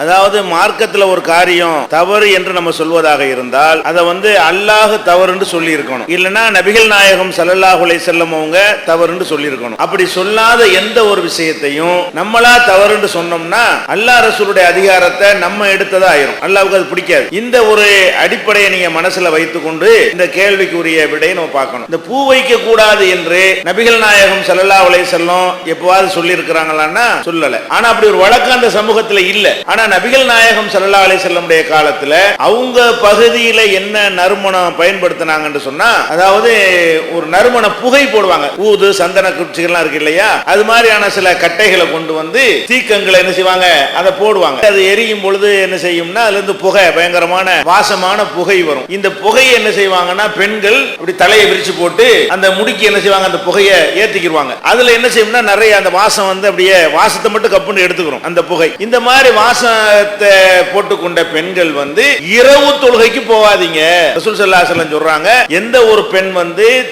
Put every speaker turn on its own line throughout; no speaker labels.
அதாவது மார்க்கத்தில் ஒரு காரியம் தவறு என்று நம்ம சொல்வதாக இருந்தால் அதை அல்லாஹ் தவறு என்று சொல்லி இருக்கணும், இல்லைன்னா நபிகள் நாயகம் ஸல்லல்லாஹு அலைஹி வஸல்லம் அவங்க தவறு என்று சொல்லி இருக்கணும். அப்படி சொல்லாத எந்த ஒரு விஷயத்தையும் நம்மளா தவறு என்று சொன்னோம்னா அல்லாஹ் ரசூலுடைய அதிகாரத்தை நம்ம எடுத்ததா ஆயிரும். அல்லாஹ்வுக்கு அது பிடிக்காது. இந்த ஒரு அடிப்படையை நீங்க மனசுல வைத்துக் கொண்டு இந்த கேள்விக்குரிய விடையை நம்ம பார்க்கணும். இந்த பூ வைக்க கூடாது என்று நபிகள் நாயகம் ஸல்லல்லாஹு அலைஹி வஸல்லம் எப்பவாவது சொல்லி இருக்கிறாங்களான்னா சொல்லல. ஆனா அப்படி ஒரு வழக்கம் அந்த சமூகத்துல இல்ல. ஆனா நபிகள் நாயகம் ஸல்லல்லாஹு அலைஹி வஸல்லம் காலத்துல அவங்க பகுதியில என்ன நறுமணம் பயன்படுத்தினாங்கன்னு சொன்னா, அதாவது ஒரு நறுமண புகை போடுவாங்க. ஊது சந்தன குச்சிகள்லாம் இருக்கு இல்லையா, அது மாதிரியான சில கட்டைகளை கொண்டு தீக்கங்களை என்ன செய்வாங்க, அதை போடுவாங்க. அது எரியும் பொழுது என்ன செய்யும்னா அதுல இருந்து புகை, பயங்கரமான வாசமான புகை வரும். இந்த புகையை என்ன செய்வாங்கன்னா பெண்கள் அப்படி தலையை விரிச்சு போட்டு அந்த முடிக்கு என்ன செய்வாங்க, அந்த புகையை ஏத்திக்கிடுவாங்க. அதுல என்ன செய்யும்னா நிறைய அந்த வாசம் அப்படியே வாசத்தை மட்டும் கப்புன்னு எடுத்துக்கிறோம் அந்த புகை. இந்த மாதிரி வாசத்தை போட்டுக்கொண்ட பெண்கள் இரவு தொழுகைக்கு போவாதீங்க. ரசூல் ஸல்லல்லாஹு அலைஹி வஸல்லம் சொல்றாங்க, எந்த ஒரு பெண்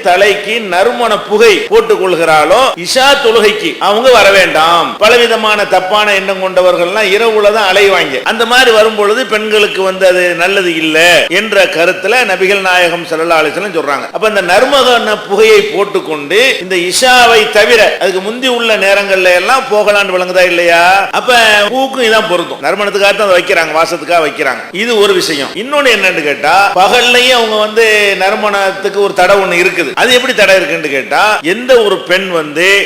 தலைக்கு நறுமண புகை போட்டுக் கொள்கிறாளோ இஷா தொழுகைக்கு அவங்க வர வேண்டாம். பலவிதமான தப்பான எண்ணம் கொண்டவர்கள்லாம் இரவுல தான் அலைவாங்க. அந்த மாதிரி வரும்பொழுது பெண்களுக்கு அது நல்லது இல்ல என்ற கருத்துல நபிகள் நாயகம் ஸல்லல்லாஹு அலைஹி வஸல்லம் சொல்றாங்க. அப்ப இந்த நறுமண புகையை போட்டுக்கொண்டு இந்த இஷாவை தவிர அதுக்கு முந்தி உள்ள நேரங்கள்ல எல்லாம் போகலான்னு விளங்குதா இல்லையா? அப்ப பூக்கும் இதான் பொருந்தும். நறுமணத்துக்காக தான் வைக்கிறாங்க, வாசத்துக்காக வைக்கிறாங்க. இது ஒரு விஷயம். இன்னொன்னு என்னன்னு கேட்டா, பகல்லையும் அவங்க நறுமணத்துக்கு ஒரு தடை ஒண்ணு இருக்குது. அது எப்படி தடை இருக்குன்னு கேட்டா, எந்த ஒரு பெண்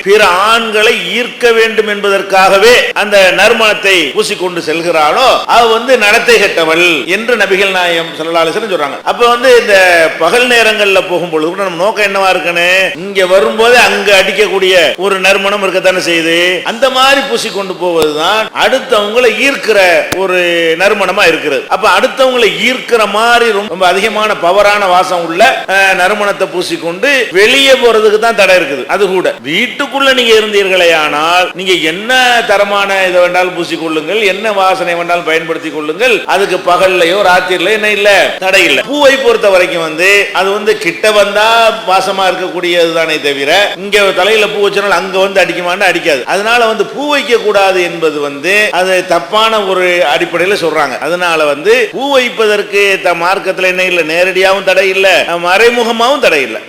பிற ஆண்களை ஈர்க்க வேண்டும் என்பதற்காகவே அந்த நறுமணத்தை பூசிக்கொண்டு செல்கிறாளோ அவ நடத்தை கெட்டவள் என்று நபிகள் நாயகம் ஸல்லல்லாஹு அலைஹி வஸல்லம் சொல்றாங்க. அப்ப இந்த பகல் நேரங்கள்ல போகும்பொழுது கூட நம்ம நோக்கம் என்னவா இருக்குன்னு, இங்க வரும்போது அங்க அடிக்கக்கூடிய ஒரு நறுமணம் இருக்கத்தானே செய்யுது. அந்த மாதிரி பூசிக்கொண்டு போவதுதான் அடுத்தவங்களை ஈர்க்கிற ஒரு நறுமணமா இருக்கிறது. அப்ப அடுத்தவங்களை ஈர்க்கிற மாதிரி ரொம்ப அதிகமான பவரான வாசம் உள்ள நறுமணத்தை பூசிக்கொண்டு வெளியே போறதுக்கு தான் தடை இருக்குது. அது கூட வீட்டுக்குள்ள நீங்க இருந்தீர்களே ஆனால் நீங்க என்ன தரமான இதை வேண்டாலும் பூசிக்கொள்ளுங்கள், என்ன வாசனை வேண்டாலும் பயன்படுத்திக் கொள்ளுங்கள். அதுக்கு பகல்லையோ ராத்திரில என்ன இல்ல, தடை இல்லை. பூவை பொறுத்த வரைக்கும் அது கிட்ட வந்தா வாசமா இருக்கக்கூடியது தானே தவிர இங்க தலையில பூ வச்சனால அங்க அடிக்குமான்னு அடிக்காது. அதனால பூ வைக்க கூடாது என்பது அது தப்பான ஒரு அடிப்படையில் சொல்றாங்க. அதனால பூ வைப்பதற்கு மார்க்கத்தில் என்ன இல்லை, நேரடியாகவும் தடை இல்லை, மறைமுகமாகவும் தடை இல்லை.